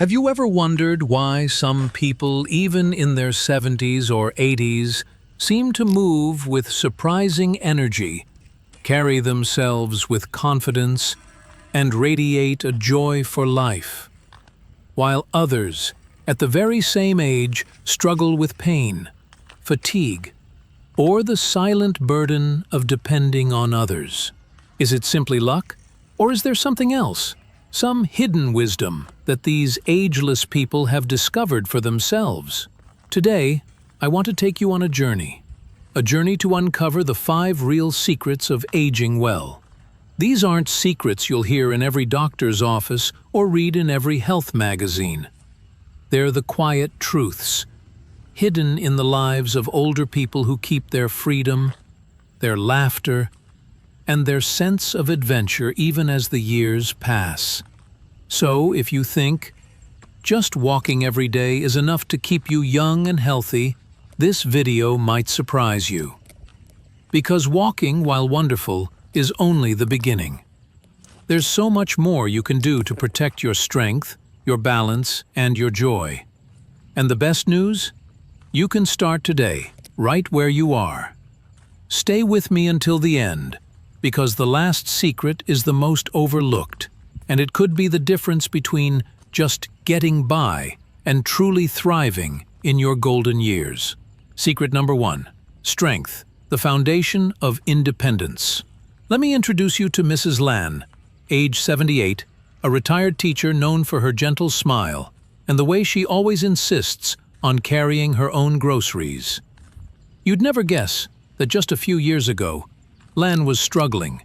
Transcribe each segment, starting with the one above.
Have you ever wondered why some people, even in their 70s or 80s, seem to move with surprising energy, carry themselves with confidence, and radiate a joy for life, while others, at the very same age, struggle with pain, fatigue, or the silent burden of depending on others? Is it simply luck, or is there something else? Some hidden wisdom that these ageless people have discovered for themselves. Today, I want to take you on a journey to uncover the 5 real secrets of aging well. These aren't secrets you'll hear in every doctor's office or read in every health magazine. They're the quiet truths, hidden in the lives of older people who keep their freedom, their laughter, and their sense of adventure even as the years pass. So, if you think just walking every day is enough to keep you young and healthy, this video might surprise you. Because walking, while wonderful, is only the beginning. There's so much more you can do to protect your strength, your balance, and your joy. And the best news? You can start today, right where you are. Stay with me until the end, because the last secret is the most overlooked, and it could be the difference between just getting by and truly thriving in your golden years. Secret number 1. Strength, the foundation of independence. Let me introduce you to Mrs. Lan, age 78, a retired teacher known for her gentle smile and the way she always insists on carrying her own groceries. You'd never guess that just a few years ago, Lan was struggling.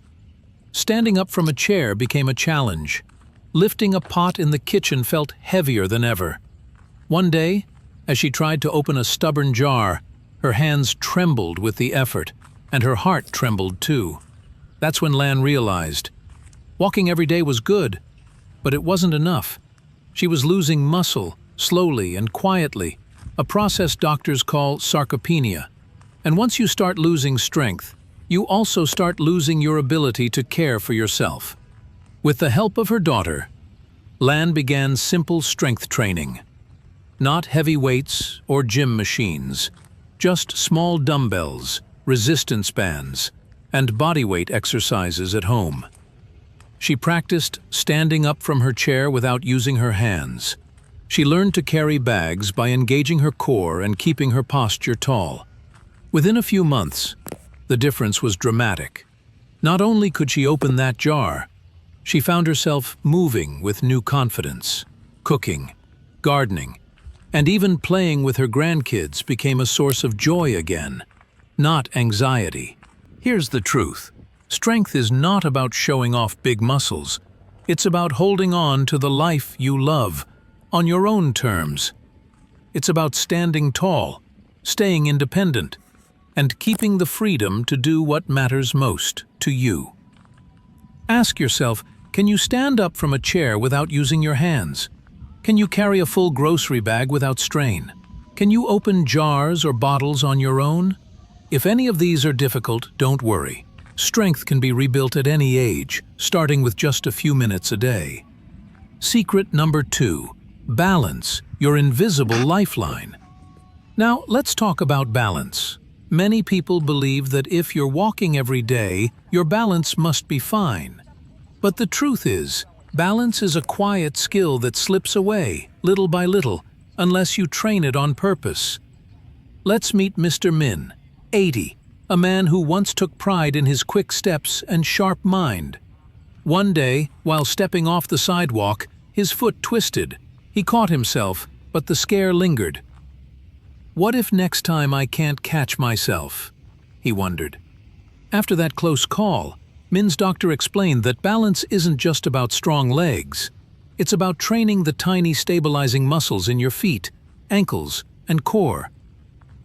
Standing up from a chair became a challenge. Lifting a pot in the kitchen felt heavier than ever. One day, as she tried to open a stubborn jar, her hands trembled with the effort, and her heart trembled too. That's when Lan realized walking every day was good, but it wasn't enough. She was losing muscle, slowly and quietly, a process doctors call sarcopenia. And once you start losing strength, you also start losing your ability to care for yourself. With the help of her daughter, Lan began simple strength training. Not heavy weights or gym machines, just small dumbbells, resistance bands, and bodyweight exercises at home. She practiced standing up from her chair without using her hands. She learned to carry bags by engaging her core and keeping her posture tall. Within a few months, the difference was dramatic. Not only could she open that jar, she found herself moving with new confidence. Cooking, gardening, and even playing with her grandkids became a source of joy again, not anxiety. Here's the truth. Strength is not about showing off big muscles. It's about holding on to the life you love, on your own terms. It's about standing tall, staying independent, and keeping the freedom to do what matters most to you. Ask yourself, can you stand up from a chair without using your hands? Can you carry a full grocery bag without strain? Can you open jars or bottles on your own? If any of these are difficult, don't worry. Strength can be rebuilt at any age, starting with just a few minutes a day. Secret number 2. Balance, your invisible lifeline. Now, let's talk about balance. Many people believe that if you're walking every day, your balance must be fine. But the truth is, balance is a quiet skill that slips away, little by little, unless you train it on purpose. Let's meet Mr. Min, 80, a man who once took pride in his quick steps and sharp mind. One day, while stepping off the sidewalk, his foot twisted. He caught himself, but the scare lingered. What if next time I can't catch myself? He wondered. After that close call, Min's doctor explained that balance isn't just about strong legs. It's about training the tiny stabilizing muscles in your feet, ankles, and core.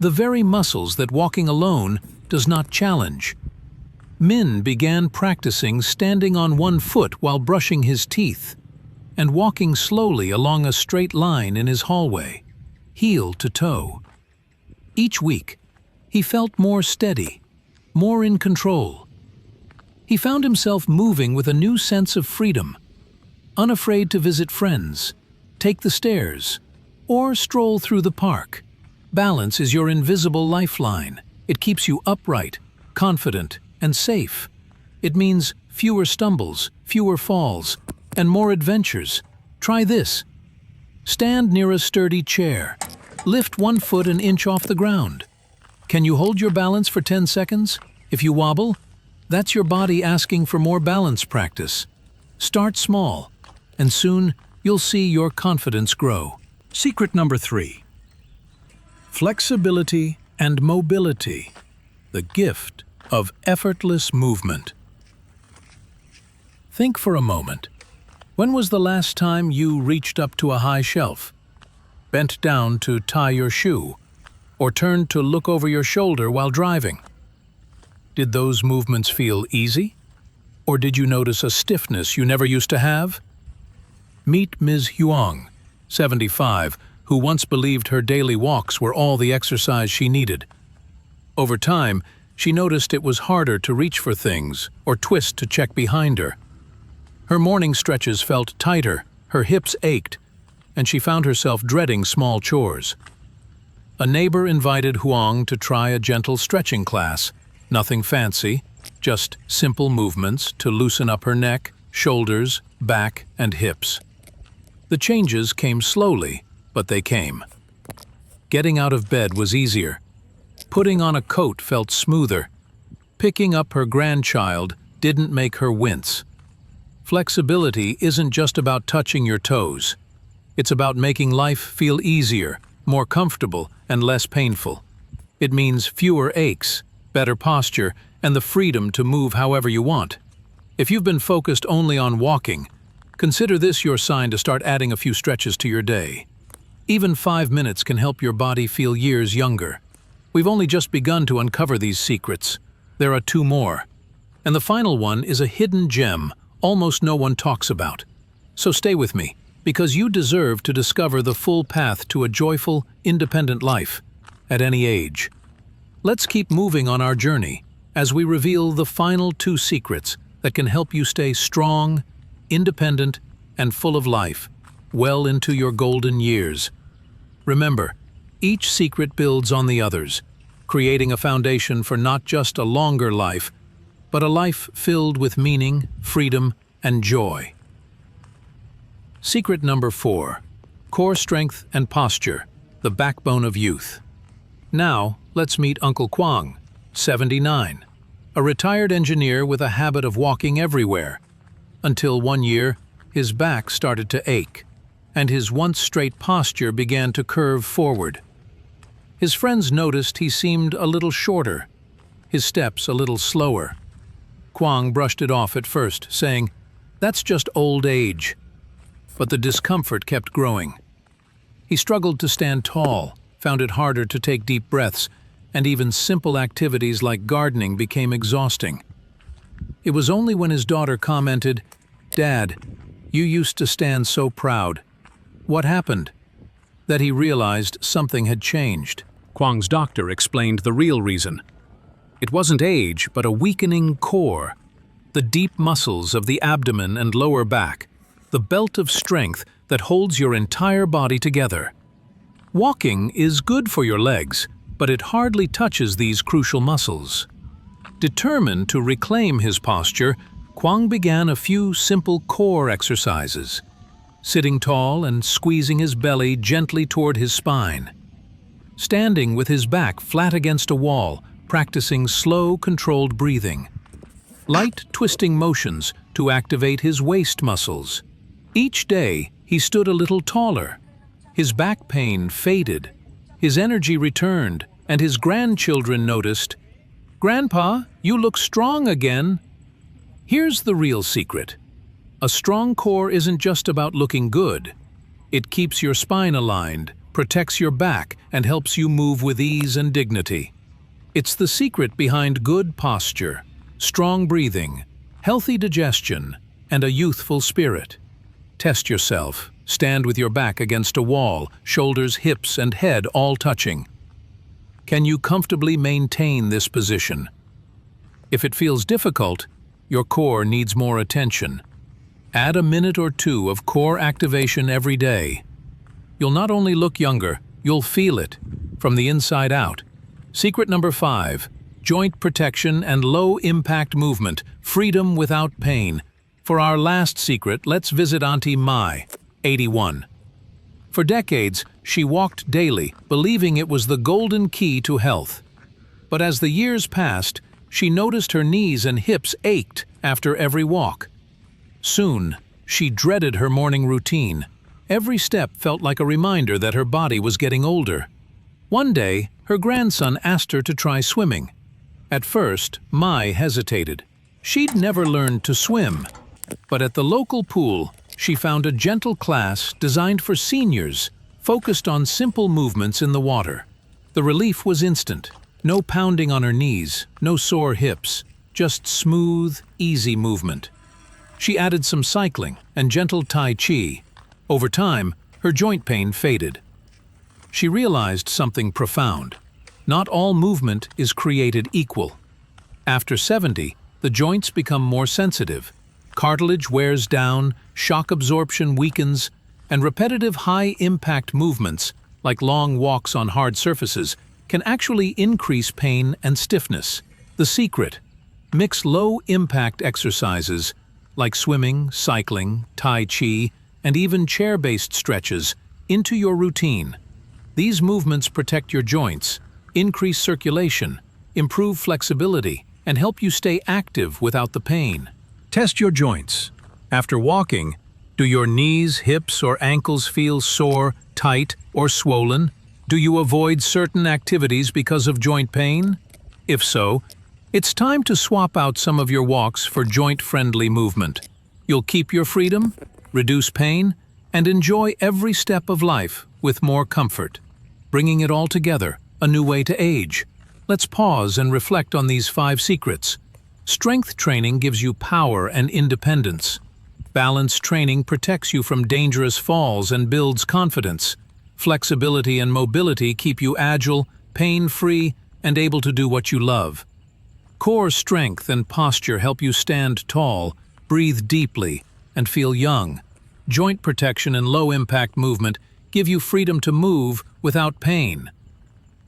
The very muscles that walking alone does not challenge. Min began practicing standing on one foot while brushing his teeth, and walking slowly along a straight line in his hallway, heel to toe. Each week, he felt more steady, more in control. He found himself moving with a new sense of freedom, unafraid to visit friends, take the stairs, or stroll through the park. Balance is your invisible lifeline. It keeps you upright, confident, and safe. It means fewer stumbles, fewer falls, and more adventures. Try this. Stand near a sturdy chair. Lift 1 foot an inch off the ground. Can you hold your balance for 10 seconds? If you wobble, that's your body asking for more balance practice. Start small, and soon you'll see your confidence grow. Secret number 3. Flexibility and mobility, the gift of effortless movement. Think for a moment. When was the last time you reached up to a high shelf, bent down to tie your shoe, or turned to look over your shoulder while driving? Did those movements feel easy? Or did you notice a stiffness you never used to have? Meet Ms. Huang, 75, who once believed her daily walks were all the exercise she needed. Over time, she noticed it was harder to reach for things or twist to check behind her. Her morning stretches felt tighter, her hips ached, and she found herself dreading small chores. A neighbor invited Huang to try a gentle stretching class. Nothing fancy, just simple movements to loosen up her neck, shoulders, back, and hips. The changes came slowly, but they came. Getting out of bed was easier. Putting on a coat felt smoother. Picking up her grandchild didn't make her wince. Flexibility isn't just about touching your toes. It's about making life feel easier, more comfortable, and less painful. It means fewer aches, better posture, and the freedom to move however you want. If you've been focused only on walking, consider this your sign to start adding a few stretches to your day. Even 5 minutes can help your body feel years younger. We've only just begun to uncover these secrets. There are 2 more. And the final one is a hidden gem almost no one talks about. So stay with me, because you deserve to discover the full path to a joyful, independent life, at any age. Let's keep moving on our journey as we reveal the final 2 secrets that can help you stay strong, independent, and full of life, well into your golden years. Remember, each secret builds on the others, creating a foundation for not just a longer life, but a life filled with meaning, freedom, and joy. Secret number 4. Core strength and posture, the backbone of youth. Now, let's meet Uncle Kwang, 79, a retired engineer with a habit of walking everywhere, until one year, his back started to ache, and his once straight posture began to curve forward. His friends noticed he seemed a little shorter, his steps a little slower. Kwang brushed it off at first, saying, "That's just old age." But the discomfort kept growing. He struggled to stand tall, found it harder to take deep breaths, and even simple activities like gardening became exhausting. It was only when his daughter commented, "Dad, you used to stand so proud. What happened?" that he realized something had changed. Kwang's doctor explained the real reason. It wasn't age, but a weakening core. The deep muscles of the abdomen and lower back, the belt of strength that holds your entire body together. Walking is good for your legs, but it hardly touches these crucial muscles. Determined to reclaim his posture, Kwang began a few simple core exercises, sitting tall and squeezing his belly gently toward his spine. Standing with his back flat against a wall, practicing slow, controlled breathing. Light twisting motions to activate his waist muscles. Each day, he stood a little taller. His back pain faded, his energy returned, and his grandchildren noticed, "Grandpa, you look strong again." Here's the real secret. A strong core isn't just about looking good. It keeps your spine aligned, protects your back, and helps you move with ease and dignity. It's the secret behind good posture, strong breathing, healthy digestion, and a youthful spirit. Test yourself. Stand with your back against a wall, shoulders, hips, and head all touching. Can you comfortably maintain this position? If it feels difficult, your core needs more attention. Add a minute or 2 of core activation every day. you'll not only look younger, you'll feel it, from the inside out. Secret number 5, joint protection and low-impact movement, freedom without pain. For our last secret, let's visit Auntie Mai, 81. For decades, she walked daily, believing it was the golden key to health. But as the years passed, she noticed her knees and hips ached after every walk. Soon, she dreaded her morning routine. Every step felt like a reminder that her body was getting older. One day, her grandson asked her to try swimming. At first, Mai hesitated. She'd never learned to swim. But at the local pool, she found a gentle class designed for seniors, focused on simple movements in the water. The relief was instant. No pounding on her knees, no sore hips, just smooth, easy movement. She added some cycling and gentle Tai Chi. Over time, her joint pain faded. She realized something profound. Not all movement is created equal. After 70, the joints become more sensitive. Cartilage wears down, shock absorption weakens, and repetitive high-impact movements, like long walks on hard surfaces, can actually increase pain and stiffness. The secret: mix low-impact exercises like swimming, cycling, Tai Chi, and even chair-based stretches into your routine. These movements protect your joints, increase circulation, improve flexibility, and help you stay active without the pain. Test your joints. After walking, do your knees, hips, or ankles feel sore, tight, or swollen? Do you avoid certain activities because of joint pain? If so, it's time to swap out some of your walks for joint-friendly movement. You'll keep your freedom, reduce pain, and enjoy every step of life with more comfort. Bringing it all together, a new way to age. Let's pause and reflect on these 5 secrets. Strength training gives you power and independence. Balance training protects you from dangerous falls and builds confidence. Flexibility and mobility keep you agile, pain-free, and able to do what you love. Core strength and posture help you stand tall, breathe deeply, and feel young. Joint protection and low-impact movement give you freedom to move without pain.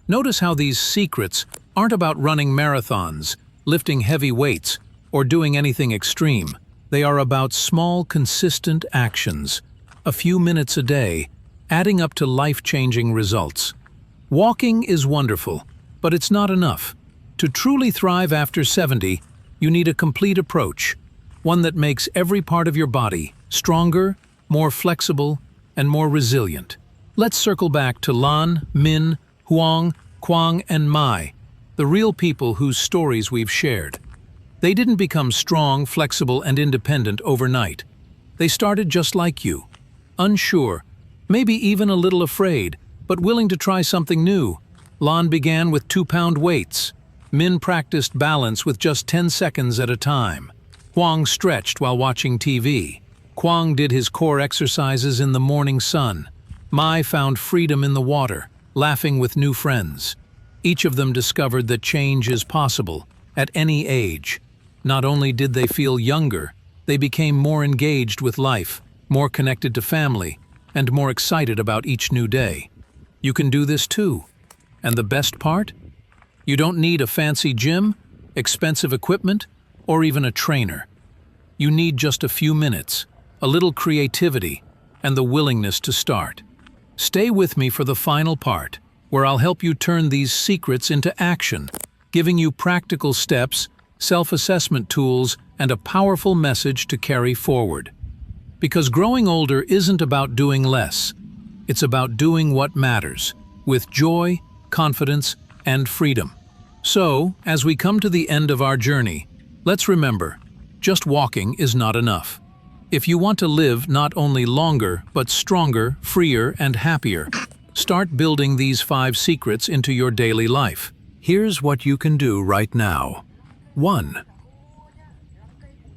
Notice how these secrets aren't about running marathons, lifting heavy weights, or doing anything extreme. They are about small, consistent actions, a few minutes a day, adding up to life-changing results. Walking is wonderful, but it's not enough. To truly thrive after 70, you need a complete approach, one that makes every part of your body stronger, more flexible, and more resilient. Let's circle back to Lan, Min, Huang, Quang, and Mai, the real people whose stories we've shared. They didn't become strong, flexible, and independent overnight. They started just like you, unsure, maybe even a little afraid, but willing to try something new. Lan began with 2-pound weights. Min practiced balance with just 10 seconds at a time. Huang stretched while watching TV. Quang did his core exercises in the morning sun. Mai found freedom in the water, laughing with new friends. Each of them discovered that change is possible, at any age. Not only did they feel younger, they became more engaged with life, more connected to family, and more excited about each new day. You can do this too. And the best part? You don't need a fancy gym, expensive equipment, or even a trainer. You need just a few minutes, a little creativity, and the willingness to start. Stay with me for the final part, where I'll help you turn these secrets into action, giving you practical steps, self-assessment tools, and a powerful message to carry forward. Because growing older isn't about doing less. It's about doing what matters, with joy, confidence, and freedom. So, as we come to the end of our journey, let's remember, just walking is not enough. If you want to live not only longer, but stronger, freer, and happier, start building these 5 secrets into your daily life. Here's what you can do right now. 1.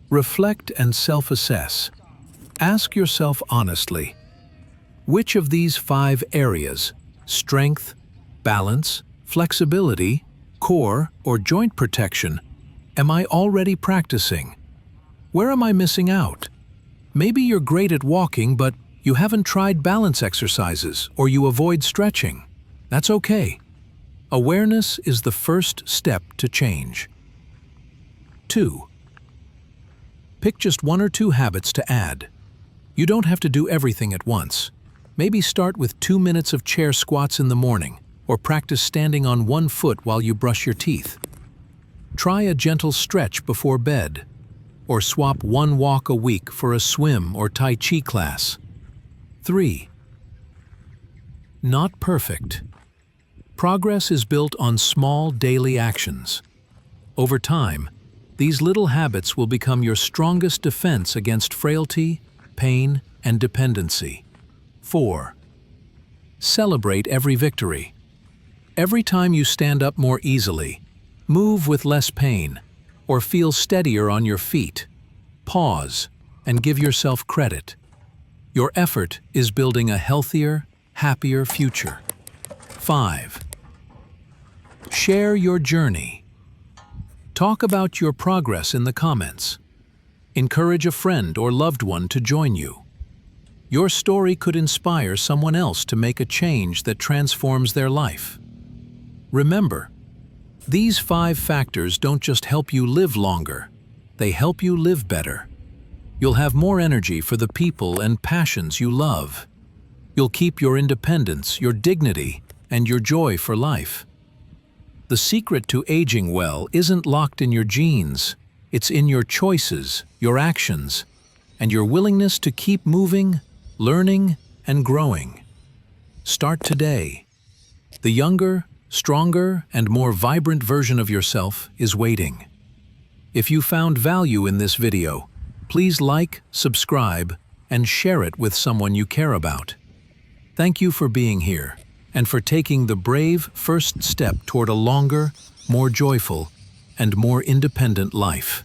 Reflect and self-assess. Ask yourself honestly, which of these 5 areas, strength, balance, flexibility, core, or joint protection, am I already practicing? Where am I missing out? Maybe you're great at walking, but You haven't tried balance exercises or you avoid stretching. That's okay. Awareness is the first step to change. 2. Pick just 1 or 2 habits to add. You don't have to do everything at once. Maybe start with 2 minutes of chair squats in the morning, or practice standing on 1 foot while you brush your teeth. Try a gentle stretch before bed, or swap 1 walk a week for a swim or Tai Chi class. 3. Not perfect. Progress is built on small daily actions. Over time, these little habits will become your strongest defense against frailty, pain, and dependency. 4. Celebrate every victory. Every time you stand up more easily, move with less pain, or feel steadier on your feet, pause and give yourself credit. Your effort is building a healthier, happier future. 5. Share your journey. Talk about your progress in the comments. Encourage a friend or loved one to join you. Your story could inspire someone else to make a change that transforms their life. Remember, these 5 factors don't just help you live longer, they help you live better. You'll have more energy for the people and passions you love. You'll keep your independence, your dignity, and your joy for life. The secret to aging well isn't locked in your genes. It's in your choices, your actions, and your willingness to keep moving, learning, and growing. Start today. The younger, stronger, and more vibrant version of yourself is waiting. If you found value in this video, please like, subscribe, and share it with someone you care about. Thank you for being here and for taking the brave first step toward a longer, more joyful, and more independent life.